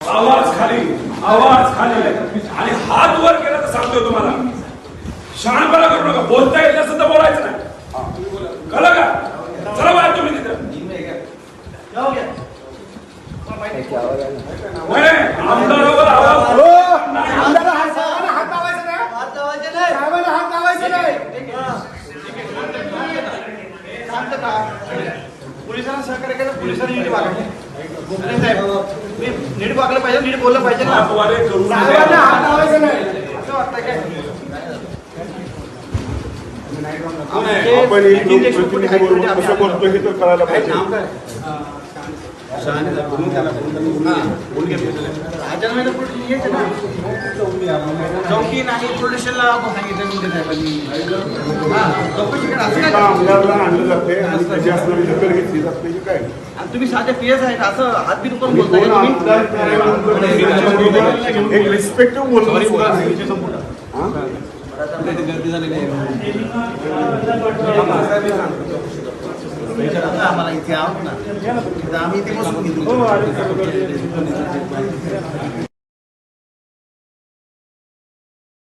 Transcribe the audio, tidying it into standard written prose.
आवाज खाली आणि हात वर केला तर सांगतोय तुम्हाला, शहाणपणा करू नका. बोलता येईल असं तर बोलायचं नाही, कळलं का? चला बाहेर तुम्ही तिथं. आमदारावर आवाज पोलिसांना सहकार्य केलं, पोलिसांनी नीट वागले. गोखले साहेब नीट वागलं पाहिजे, नीट बोललं पाहिजे ना. हात करून हात लावायचं नाही असं वाटतं काय? चौकी नाही पोलिसांना सांगितलं आणलं जाते आणि त्याची असणारी दखल घेतली जाते. काय तुम्ही साधे पीएस आहेत असं हात बिन करून बोलताय एक रिस्पेक्टिव्ह बोलतो. गर्दी झालेली आहे आम्हाला इथे आहोत ना, आम्ही इथे बसून घेतो.